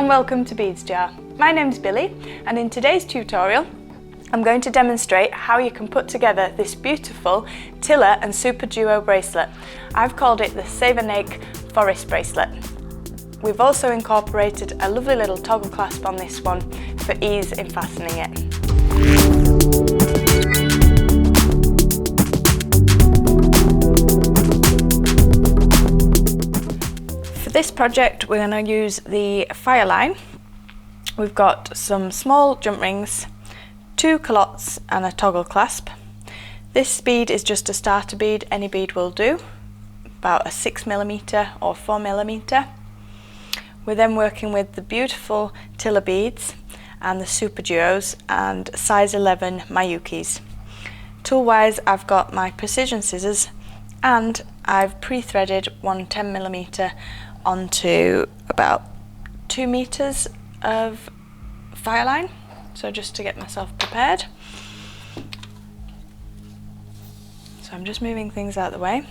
and welcome to Beads Jar. My name's Billy, and in today's tutorial I'm going to demonstrate how you can put together this beautiful Tila and SuperDuo bracelet. I've called it the Savernake Forest Bracelet. We've also incorporated a lovely little toggle clasp on this one for ease in fastening it. For this project we're going to use the Fireline. We've got some small jump rings, 2 calottes and a toggle clasp. This bead is just a starter bead, any bead will do, about a 6mm or 4mm. We're then working with the beautiful Tila beads and the SuperDuos and size 11 Miyukis. Tool wise I've got my precision scissors and I've pre-threaded one 10mm onto about 2 meters of Fireline, so just to get myself prepared. So I'm just moving things out of the way,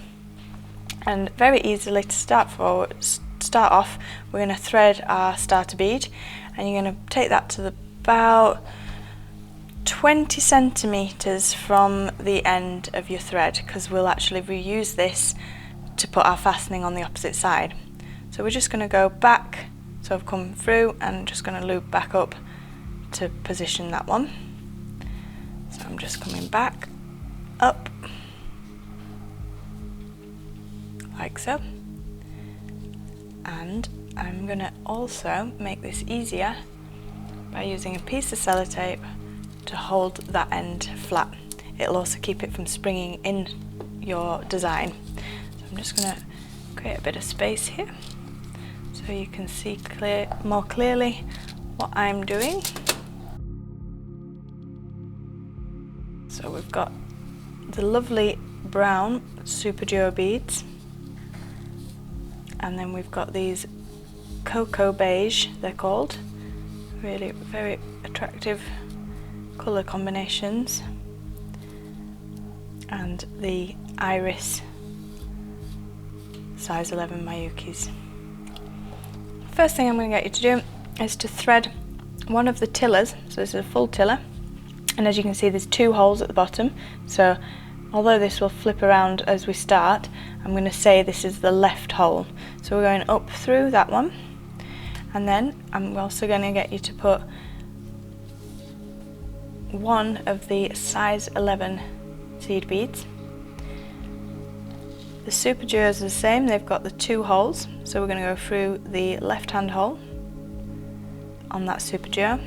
and very easily to start off we're going to thread our starter bead, and you're going to take that to about 20 centimeters from the end of your thread, because we'll actually reuse this to put our fastening on the opposite side. So we're just going to go back, so I've come through and just going to loop back up to position that one. So I'm just coming back up like so, and I'm going to also make this easier by using a piece of sellotape to hold that end flat. It'll also keep it from springing in your design. So I'm just going to create a bit of space here so you can see more clearly what I'm doing. So we've got the lovely brown SuperDuo beads, and then we've got these cocoa beige, they're called, really very attractive colour combinations, and the iris size 11 Miyukis. First thing I'm going to get you to do is to thread one of the Tilas. So this is a full Tila, and as you can see there's 2 holes at the bottom, so although this will flip around as we start, I'm going to say this is the left hole. So we're going up through that one, and then I'm also going to get you to put one of the size 11 seed beads. The SuperDuos are the same, they've got the 2 holes, so we're going to go through the left hand hole on that SuperDuo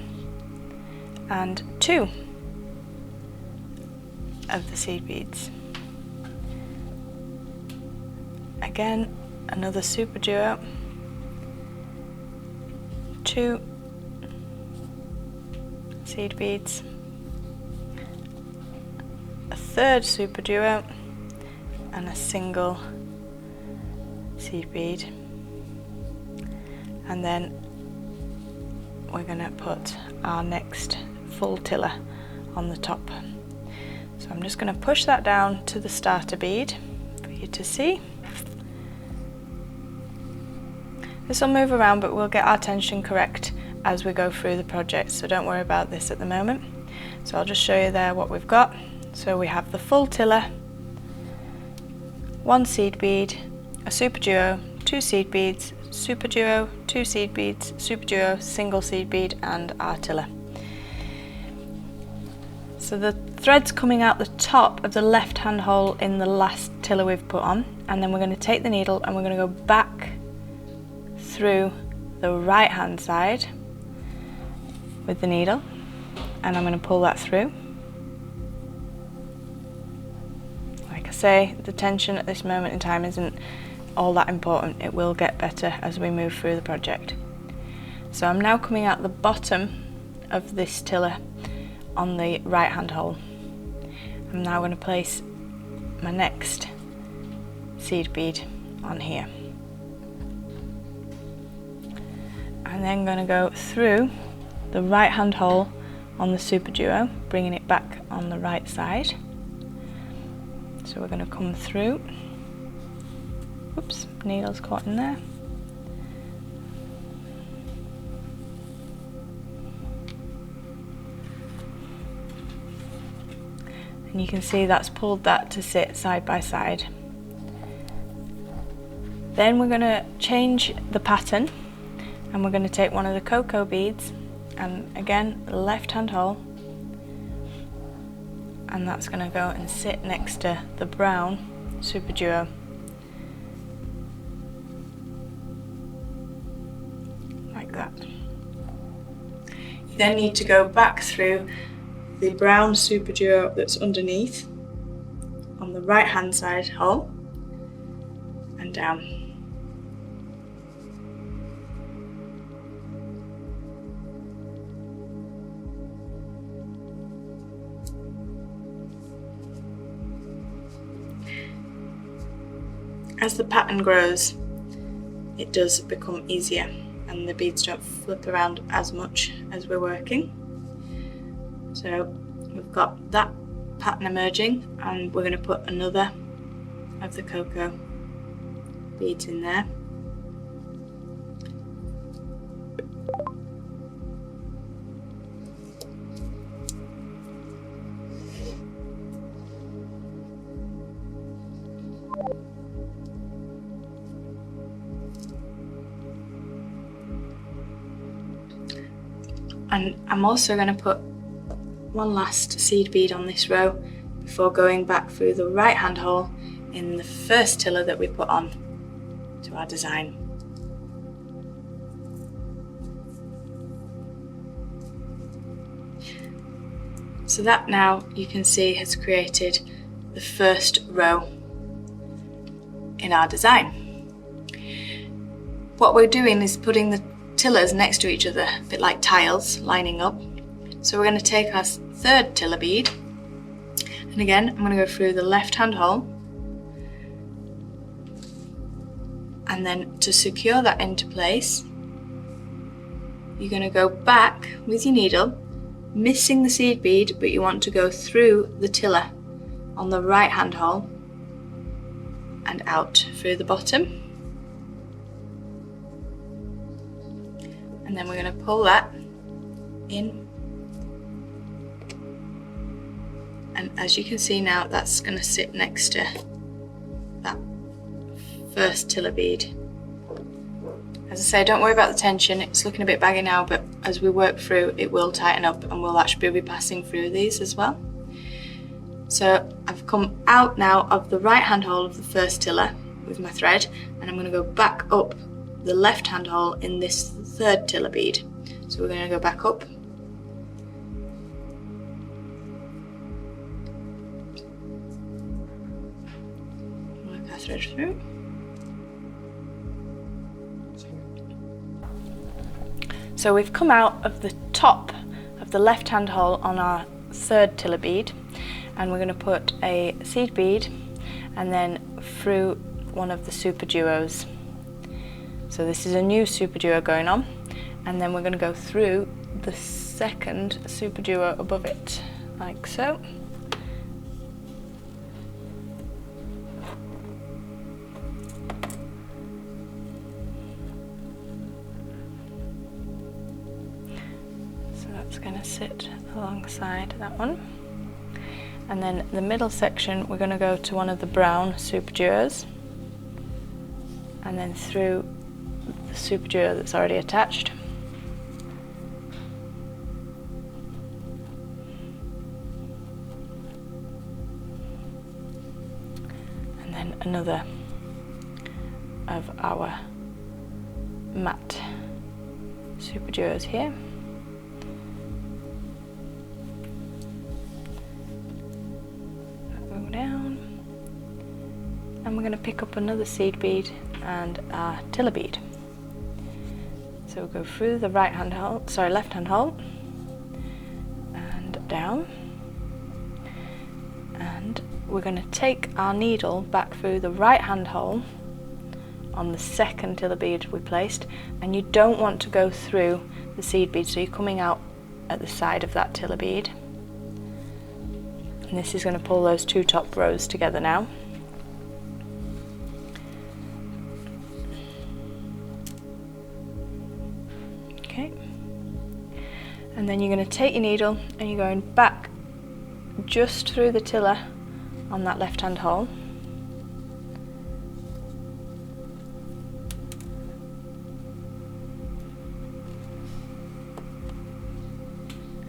and 2 of the seed beads. Again, another SuperDuo, 2 seed beads, a third SuperDuo and a single seed bead, and then we're going to put our next full Tila on the top. So I'm just going to push that down to the starter bead for you to see. This will move around, but we'll get our tension correct as we go through the project, so don't worry about this at the moment. So I'll just show you there what we've got. So we have the full Tila, 1 seed bead, a SuperDuo, 2 seed beads, SuperDuo, 2 seed beads, SuperDuo, single seed bead, and our Tila. So the thread's coming out the top of the left hand hole in the last Tila we've put on, and then we're going to take the needle and we're going to go back through the right hand side with the needle, and I'm going to pull that through. Like I say, the tension at this moment in time isn't all that important, it will get better as we move through the project. So I'm now coming out the bottom of this Tila on the right hand hole. I'm now going to place my next seed bead on here, and then going to go through the right hand hole on the SuperDuo, bringing it back on the right side. So we're going to come through, oops, needle's caught in there, and you can see that's pulled that to sit side by side. Then we're going to change the pattern, and we're going to take one of the cocoa beads and again left hand hole, and that's going to go and sit next to the brown SuperDuo. Like that. You then need to go back through the brown SuperDuo that's underneath on the right hand side hole and down. As the pattern grows, it does become easier and the beads don't flip around as much as we're working. So we've got that pattern emerging, and we're going to put another of the cocoa beads in there. And I'm also going to put one last seed bead on this row before going back through the right hand hole in the first tiller that we put on to our design. So that now you can see has created the first row in our design. What we're doing is putting the tillers next to each other, a bit like tiles lining up. So we're going to take our third tiller bead, and again I'm going to go through the left hand hole, and then to secure that into place you're going to go back with your needle, missing the seed bead, but you want to go through the tiller on the right hand hole and out through the bottom. And then we're going to pull that in, and as you can see now, that's going to sit next to that first tiller bead. As I say, don't worry about the tension, it's looking a bit baggy now, but as we work through it will tighten up, and we'll actually be passing through these as well. So I've come out now of the right hand hole of the first tiller with my thread, and I'm going to go back up the left hand hole in this third tiller bead. So we're going to go back up, work our thread through. So we've come out of the top of the left hand hole on our third tiller bead, and we're going to put a seed bead and then through one of the SuperDuos. So this is a new SuperDuo going on, and then we're going to go through the second SuperDuo above it, like so. So that's going to sit alongside that one. And then the middle section, we're going to go to one of the brown SuperDuos, and then through the SuperDuo that's already attached. And then another of our matte SuperDuos here. Go down, and we're going to pick up another seed bead and our tiller bead. So we'll go through the left hand hole and down, and we're going to take our needle back through the right hand hole on the second tiller bead we placed, and you don't want to go through the seed bead, so you're coming out at the side of that tiller bead, and this is going to pull those two top rows together now. Okay, and then you're going to take your needle and you're going back just through the tiller on that left hand hole.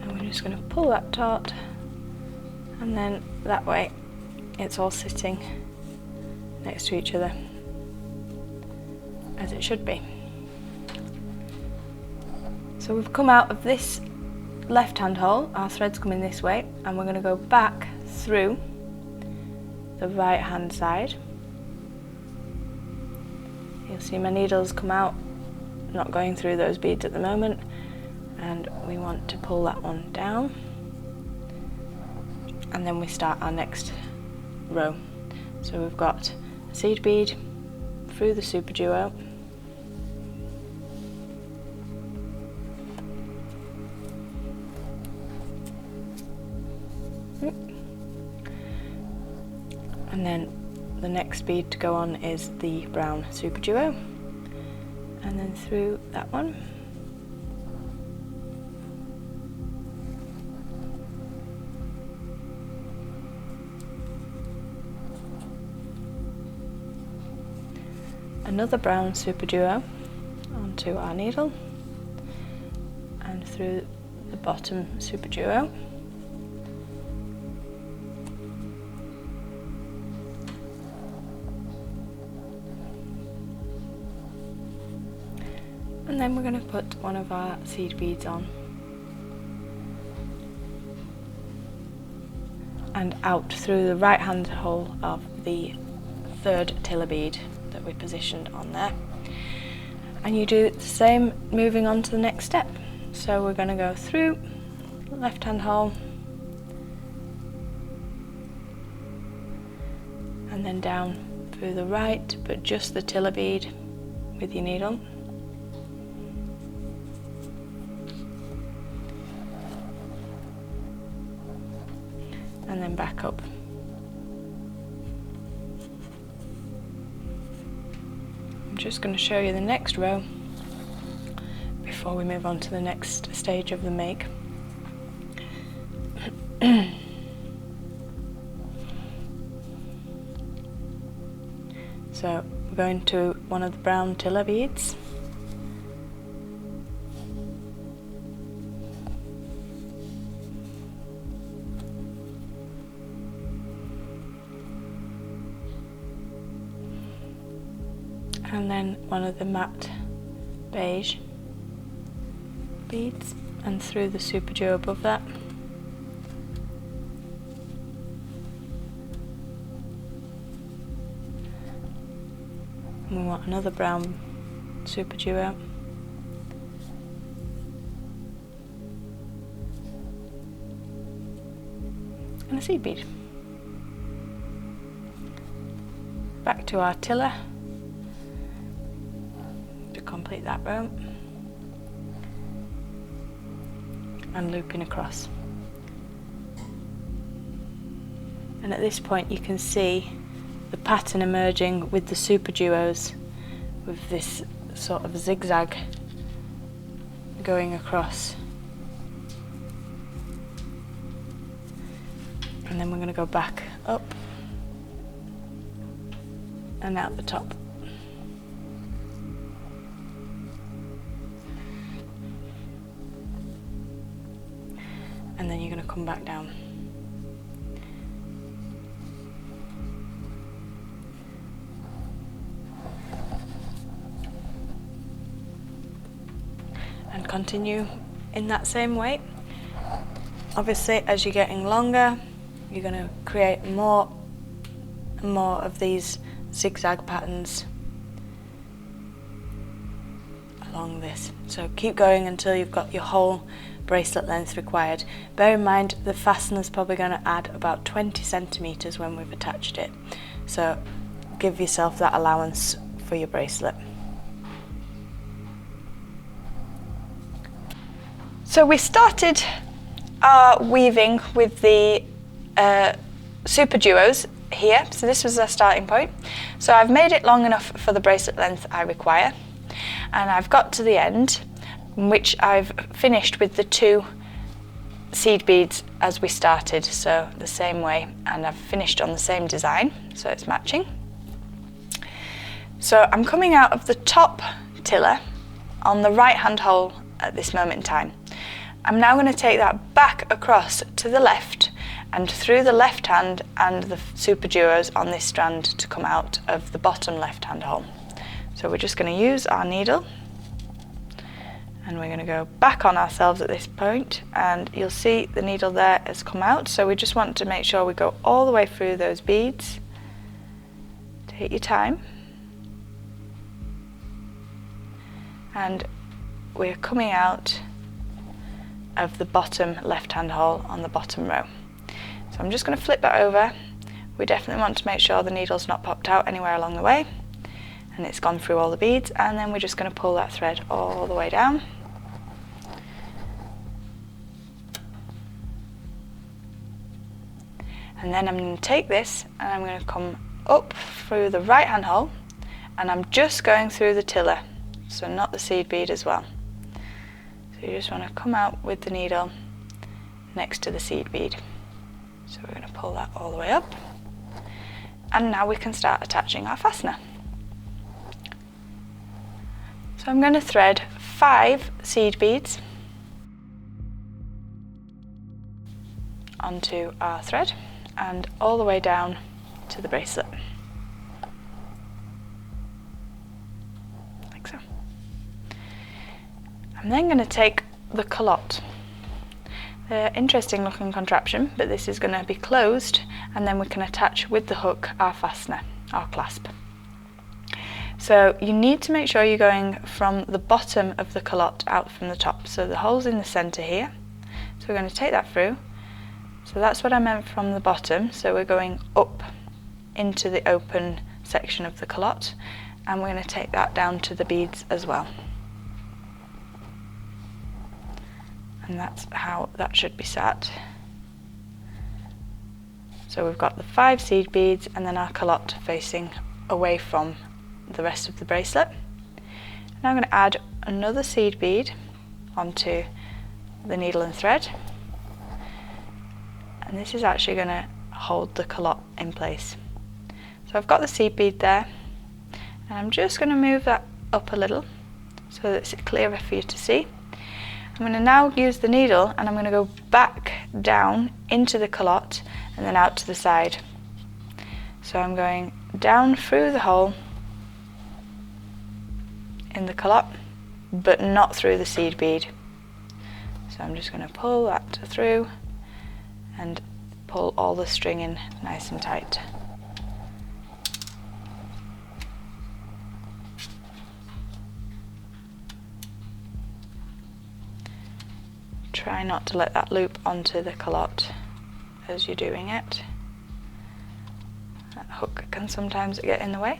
And we're just going to pull that taut, and then that way it's all sitting next to each other as it should be. So we've come out of this left hand hole, our thread's coming this way, and we're going to go back through the right hand side. You'll see my needles come out, not going through those beads at the moment, and we want to pull that one down, and then we start our next row. So we've got a seed bead through the SuperDuo, and then the next bead to go on is the brown SuperDuo, and then through that one, another brown SuperDuo onto our needle, and through the bottom SuperDuo, and then we're going to put one of our seed beads on and out through the right hand hole of the third tiller bead that we positioned on there. And you do the same moving on to the next step. So we're going to go through the left hand hole and then down through the right, but just the tiller bead with your needle. And then back up. I'm just going to show you the next row before we move on to the next stage of the make. So we're going to one of the brown tiller beads, and then one of the matte beige beads, and through the SuperDuo above that. And we want another brown SuperDuo, and a seed bead. Back to our tiller to complete that row, and looping across. And at this point you can see the pattern emerging with the SuperDuos, with this sort of zigzag going across. And then we're going to go back up and out the top. And then you're going to come back down. And continue in that same way. Obviously, as you're getting longer, you're going to create more and more of these zigzag patterns along this. So keep going until you've got your whole bracelet length required. Bear in mind the fastener's probably going to add about 20 centimeters when we've attached it, so give yourself that allowance for your bracelet. So we started our weaving with the SuperDuos here, so this was our starting point. So I've made it long enough for the bracelet length I require, and I've got to the end, which I've finished with the two seed beads as we started, so the same way, and I've finished on the same design, so it's matching. So I'm coming out of the top tiller on the right hand hole at this moment in time. I'm now going to take that back across to the left and through the left hand and the SuperDuos on this strand to come out of the bottom left hand hole. So we're just going to use our needle and we're going to go back on ourselves at this point, and you'll see the needle there has come out, so we just want to make sure we go all the way through those beads. Take your time. And we're coming out of the bottom left hand hole on the bottom row. So I'm just going to flip that over. We definitely want to make sure the needle's not popped out anywhere along the way and it's gone through all the beads, and then we're just going to pull that thread all the way down. And then I'm going to take this and I'm going to come up through the right hand hole, and I'm just going through the tiller, so not the seed bead as well. So you just want to come out with the needle next to the seed bead. So we're going to pull that all the way up, and now we can start attaching our fastener. So I'm going to thread 5 seed beads onto our thread and all the way down to the bracelet, like so. I'm then going to take the calotte. They're interesting looking contraption, but this is going to be closed, and then we can attach with the hook our fastener, our clasp. So you need to make sure you're going from the bottom of the calotte out from the top. So the hole's in the centre here, so we're going to take that through. So that's what I meant from the bottom, so we're going up into the open section of the calotte, and we're going to take that down to the beads as well. And that's how that should be sat. So we've got the 5 seed beads and then our calotte facing away from the rest of the bracelet. Now I'm going to add another seed bead onto the needle and thread, and this is actually going to hold the calotte in place. So I've got the seed bead there, and I'm just going to move that up a little so that it's clearer for you to see. I'm going to now use the needle and I'm going to go back down into the calotte and then out to the side. So I'm going down through the hole in the calotte, but not through the seed bead. So I'm just going to pull that through and pull all the string in nice and tight. Try not to let that loop onto the calotte as you're doing it. That hook can sometimes get in the way.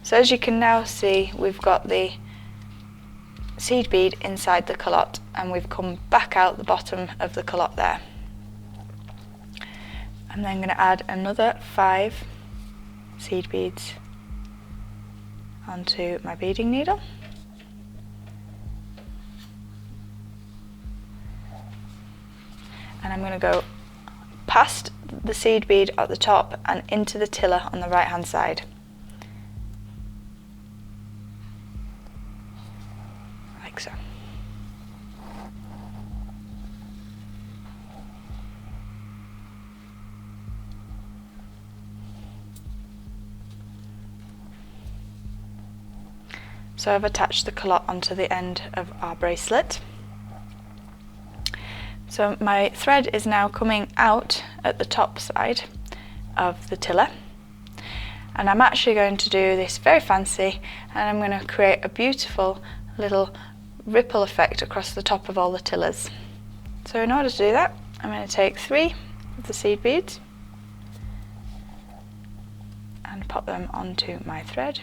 So as you can now see, we've got the seed bead inside the calotte, and we've come back out the bottom of the calotte there. I'm then going to add another 5 seed beads onto my beading needle. And I'm going to go past the seed bead at the top and into the tiller on the right hand side. Like so. So I've attached the calotte onto the end of our bracelet. So my thread is now coming out at the top side of the tiller, and I'm actually going to do this very fancy, and I'm going to create a beautiful little ripple effect across the top of all the tillers. So in order to do that, I'm going to take 3 of the seed beads and pop them onto my thread.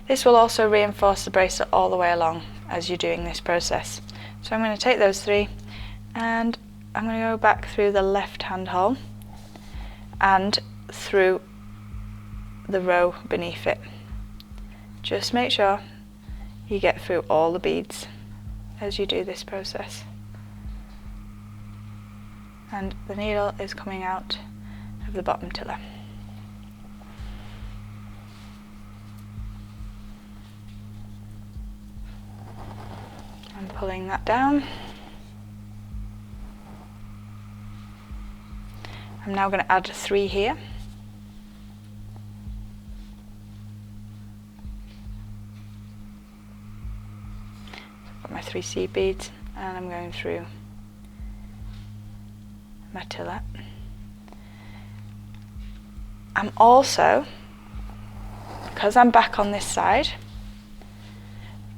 This will also reinforce the bracelet all the way along as you're doing this process. So I'm going to take those 3 and I'm going to go back through the left hand hole and through the row beneath it. Just make sure you get through all the beads as you do this process. and the needle is coming out of the bottom tiller. I'm pulling that down. I'm now going to add 3 here. I've got my 3 seed beads and I'm going through my tiller. I'm also, because I'm back on this side,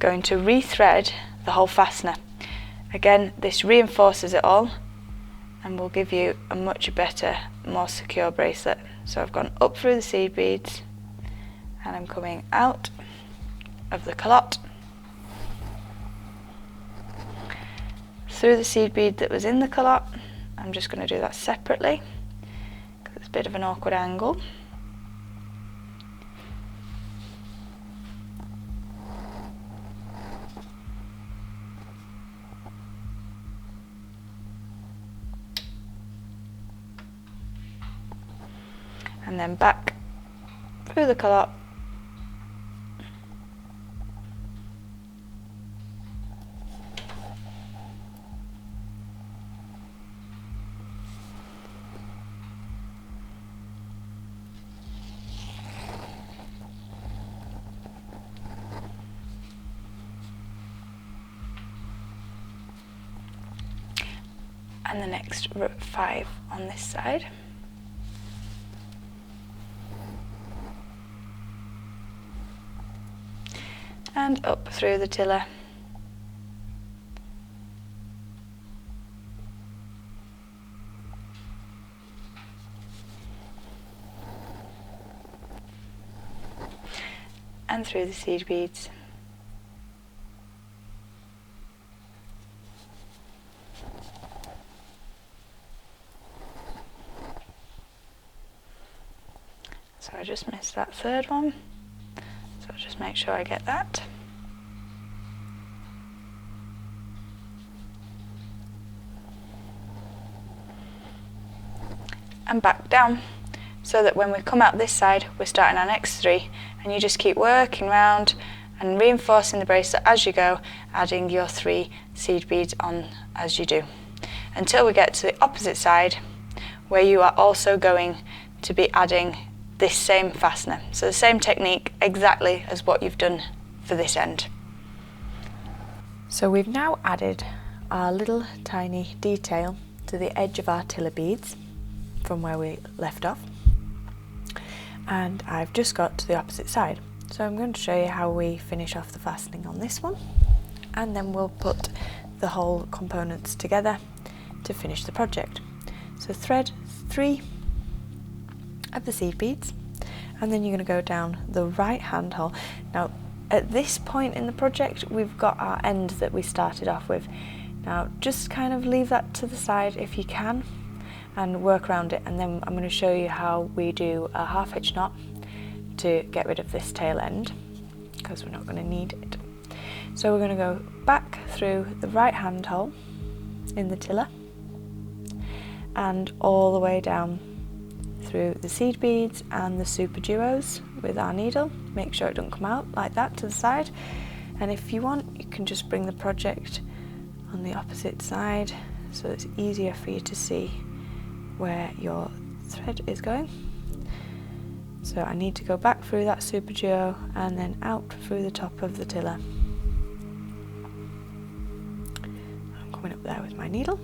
going to rethread the whole fastener. Again, this reinforces it all and will give you a much better, more secure bracelet. So I've gone up through the seed beads and I'm coming out of the calotte through the seed bead that was in the calotte. I'm just going to do that separately because it's a bit of an awkward angle. And then back through the calotte and the next 5 on this side. And up through the tiller. And through the seed beads. So I just missed that 3rd one. So I'll just make sure I get that. And back down, so that when we come out this side, we're starting our next 3, and you just keep working round and reinforcing the bracelet as you go, adding your 3 seed beads on as you do, until we get to the opposite side, where you are also going to be adding this same fastener. So the same technique exactly as what you've done for this end. So we've now added our little tiny detail to the edge of our tiller beads from where we left off, and I've just got to the opposite side. So I'm going to show you how we finish off the fastening on this one, and then we'll put the whole components together to finish the project. So thread 3 of the seed beads, and then you're going to go down the right hand hole. Now at this point in the project we've got our end that we started off with. Now just kind of leave that to the side if you can and work around it, and then I'm going to show you how we do a half hitch knot to get rid of this tail end, because we're not going to need it. So we're going to go back through the right hand hole in the tiller and all the way down through the seed beads and the SuperDuos with our needle. Make sure it doesn't come out like that to the side, and if you want you can just bring the project on the opposite side so it's easier for you to see where your thread is going. So I need to go back through that SuperDuo and then out through the top of the tiller. I'm coming up there with my needle,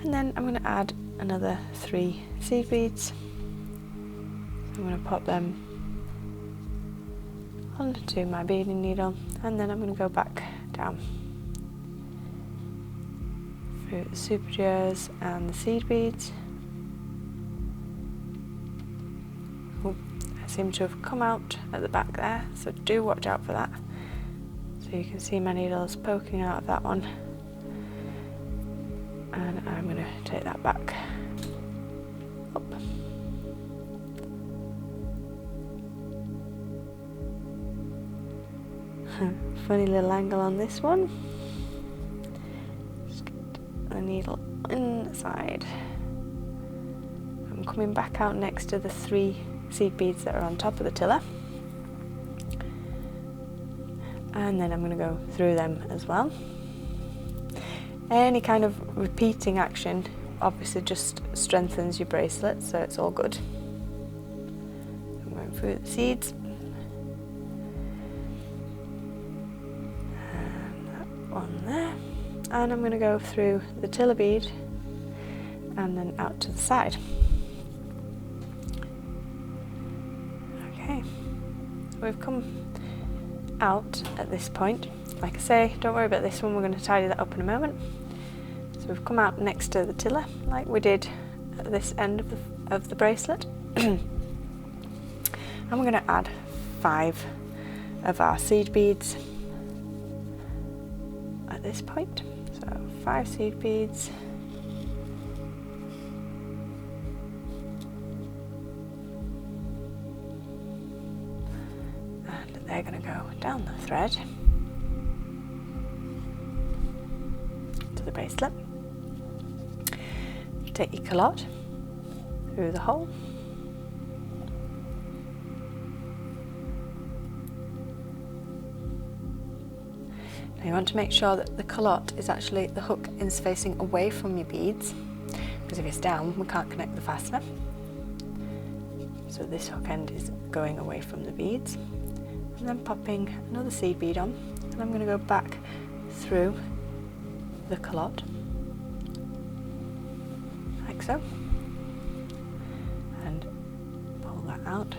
and then I'm going to add another 3 seed beads. So I'm going to pop them onto my beading needle, and then I'm going to go back down through the SuperDuos and the seed beads. Oh, I seem to have come out at the back there, so do watch out for that. So you can see my needles poking out of that one, and I'm going to take that back up. Funny little angle on this one. Just get the needle in side. I'm coming back out next to the 3 seed beads that are on top of the tiller, and then I'm going to go through them as well. Any kind of repeating action obviously just strengthens your bracelet, so it's all good. I'm going through the seeds, and that one there, and I'm going to go through the tiller bead and then out to the side. Okay, so we've come out at this point. Like I say, don't worry about this one, we're going to tidy that up in a moment. So we've come out next to the tiller like we did at this end of the bracelet. And we're going to add 5 of our seed beads at this point. So 5 seed beads. And they're going to go down the thread to the bracelet. Take your calotte through the hole. Now you want to make sure that the calotte is actually, the hook is facing away from your beads, because if it's down we can't connect the fastener. So this hook end is going away from the beads. And then popping another seed bead on, and I'm going to go back through the calotte like so, and pull that out.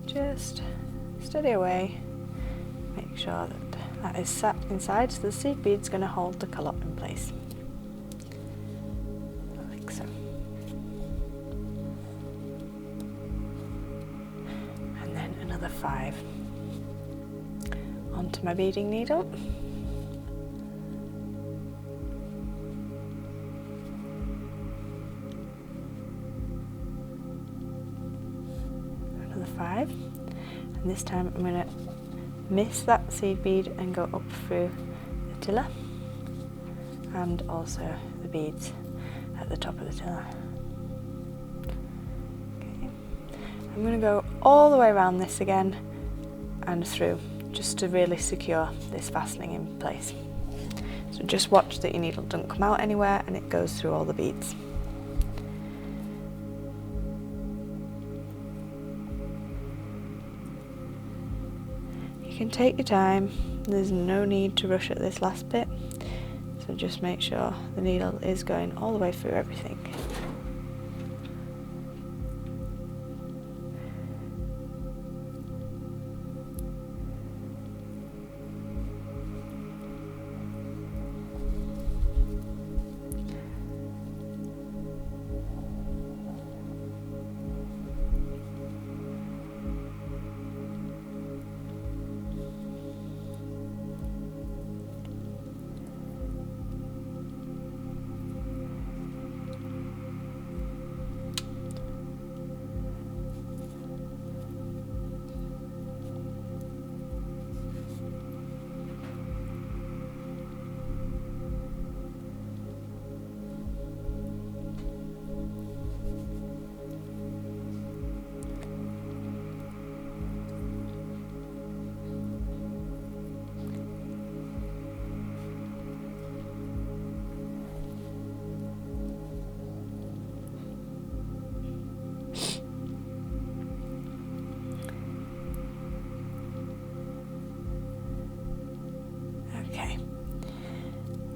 Just steady away, make sure that that is sat inside, so the seed bead's going to hold the calotte in place, like so. And then another 5 onto my beading needle. Another 5, and this time I'm going to miss that seed bead and go up through the tiller, and also the beads at the top of the tiller. Okay. I'm going to go all the way around this again and through, just to really secure this fastening in place. So just watch that your needle doesn't come out anywhere and it goes through all the beads. You can take your time, there's no need to rush at this last bit, so just make sure the needle is going all the way through everything.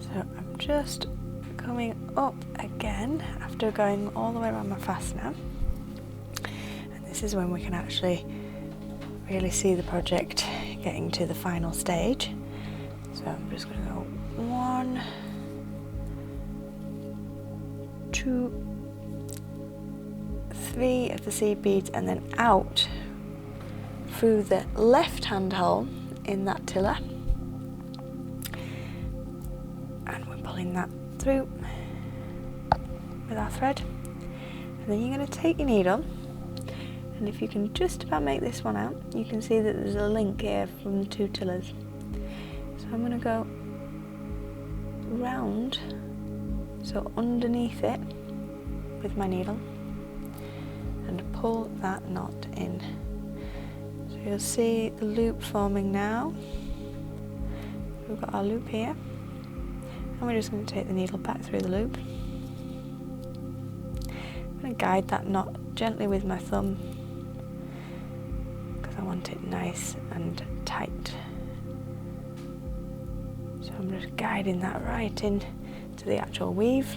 So I'm just coming up again after going all the way around my fastener, and this is when we can actually really see the project getting to the final stage. So I'm just going to go 1, 2, 3 of the seed beads, and then out through the left hand hole in that tiller. That through with our thread, and then you're going to take your needle, and if you can just about make this one out, you can see that there's a link here from the 2 tillers. So I'm going to go round so underneath it with my needle and pull that knot in. So you'll see the loop forming now. We've got our loop here, and we're just going to take the needle back through the loop. I'm going to guide that knot gently with my thumb because I want it nice and tight. So I'm just guiding that right in to the actual weave,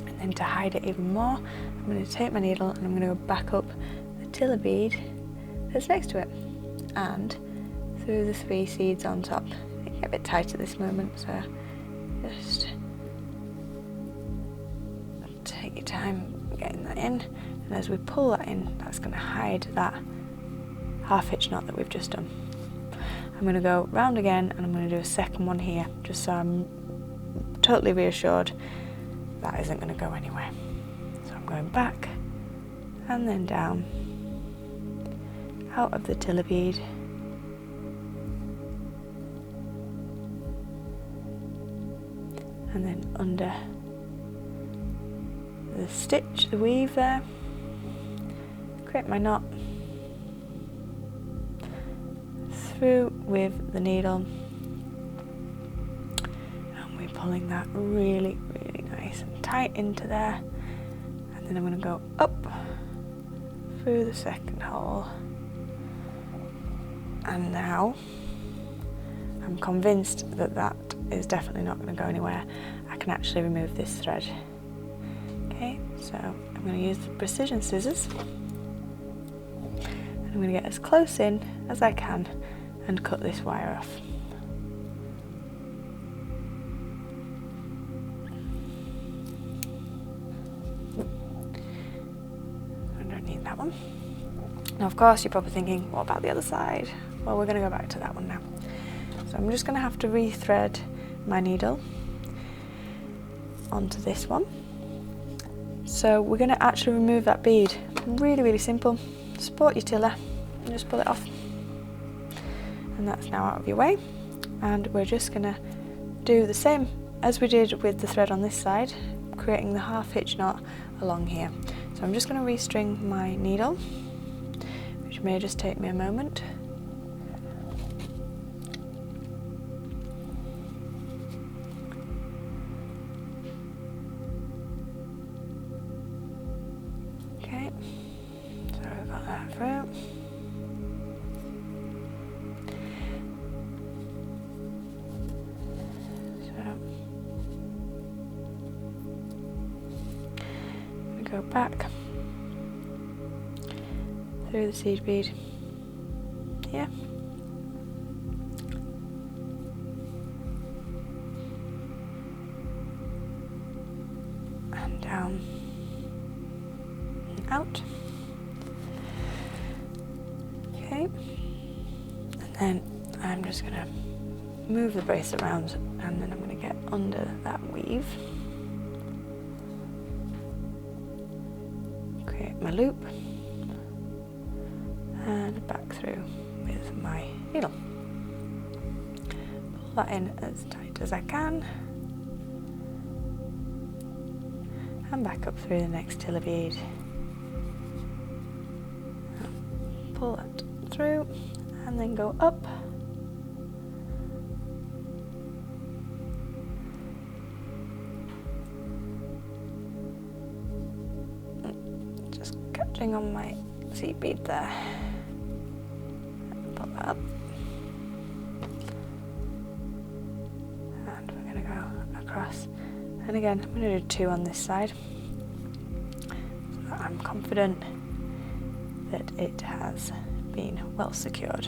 and then to hide it even more, I'm going to take my needle and I'm going to go back up the Tila bead that's next to it and through the 3 seeds on top. It get a bit tight at this moment, so just take your time getting that in, and as we pull that in, that's going to hide that half hitch knot that we've just done. I'm going to go round again and I'm going to do a second one here, just so I'm totally reassured that isn't going to go anywhere. So I'm going back and then down, out of the Tila bead, and then under the stitch, the weave there, create my knot, through with the needle, and we're pulling that really, really nice and tight into there, and then I'm going to go up through the second hole, and now I'm convinced that that is definitely not going to go anywhere. I can actually remove this thread. Okay, so I'm going to use the precision scissors, and I'm going to get as close in as I can and cut this wire off. I don't need that one. Now of course you're probably thinking, what about the other side? Well, we're going to go back to that one now. So I'm just going to have to rethread my needle onto this one. So we're going to actually remove that bead. Really, really simple. Support your tiller and just pull it off. And that's now out of your way. And we're just going to do the same as we did with the thread on this side, creating the half hitch knot along here. So I'm just going to restring my needle, which may just take me a moment. Okay, so we've got that through. Go back through the seed bead here, and down and out. Okay, and then I'm just going to move the bracelet around, and then I'm going to get under that weave, create my loop, and back through with my needle. Pull that in as tight as I can, and back up through the next Tila bead. Pull that through, and then go up. Catching on my seed bead there, and pull that up, and we're going to go across, and again I'm going to do 2 on this side so that I'm confident that it has been well secured.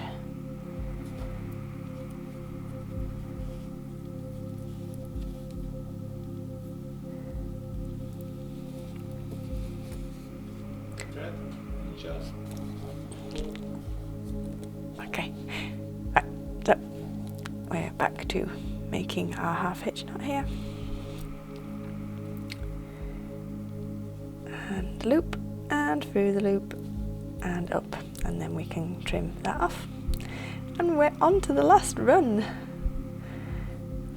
Okay, right, so we're back to making our half hitch knot here, and loop, and through the loop, and up, and then we can trim that off, and we're on to the last run.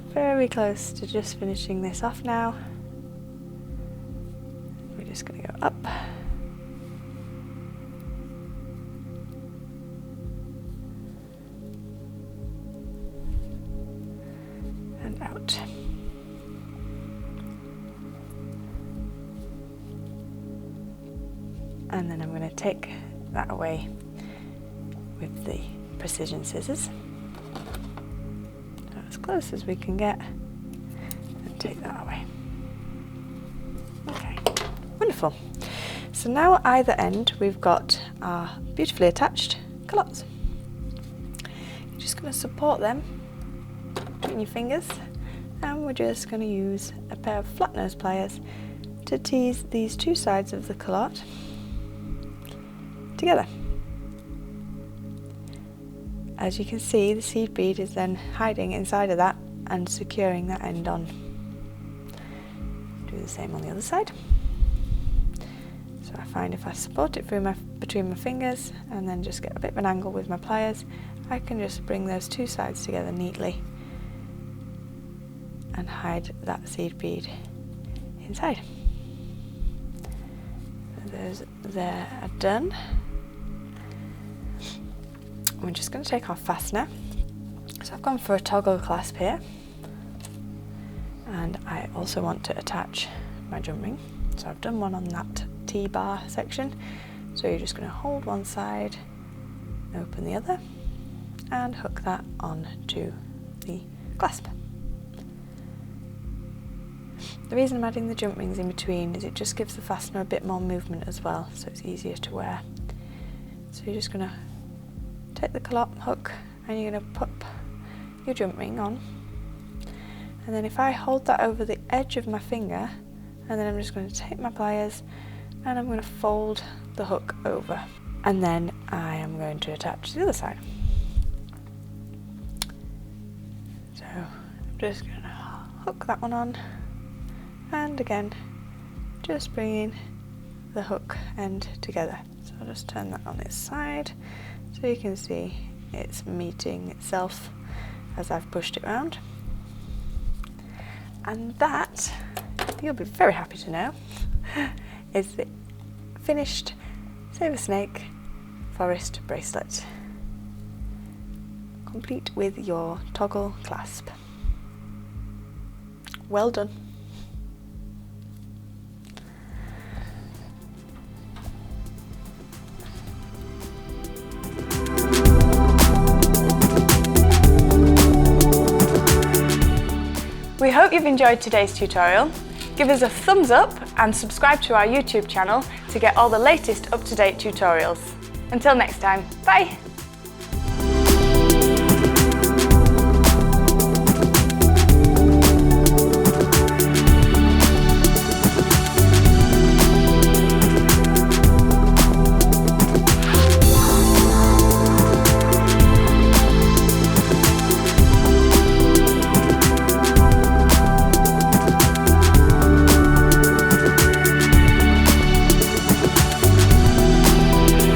Very close to just finishing this off now. just going to go up. And out. And then I'm going to take that away with the precision scissors, as close as we can get, and take that away. Okay, wonderful. So now at either end we've got our beautifully attached calottes. You're just going to support them between your fingers, and we're just going to use a pair of flat nose pliers to tease these two sides of the calotte together. As you can see, the seed bead is then hiding inside of that and securing that end on. Do the same on the other side. So I find if I support it through between my fingers and then just get a bit of an angle with my pliers, I can just bring those two sides together neatly and hide that seed bead inside. So those there are done. We're just going to take our fastener. So I've gone for a toggle clasp here, and I also want to attach my jump ring. So I've done one on that T-bar section. So you're just going to hold one side, open the other, and hook that onto the clasp. The reason I'm adding the jump rings in between is it just gives the fastener a bit more movement as well, so it's easier to wear. So you're just going to take the calotte hook and you're going to pop your jump ring on, and then if I hold that over the edge of my finger, and then I'm just going to take my pliers and I'm going to fold the hook over, and then I am going to attach the other side. So I'm just going to hook that one on, and again just bringing the hook end together. So I'll just turn that on its side so you can see it's meeting itself as I've pushed it round. And that, you'll be very happy to know, is the finished Savernake Forest Bracelet, complete with your toggle clasp. Well done. We hope you've enjoyed today's tutorial. Give us a thumbs up and subscribe to our YouTube channel to get all the latest up-to-date tutorials. Until next time, bye!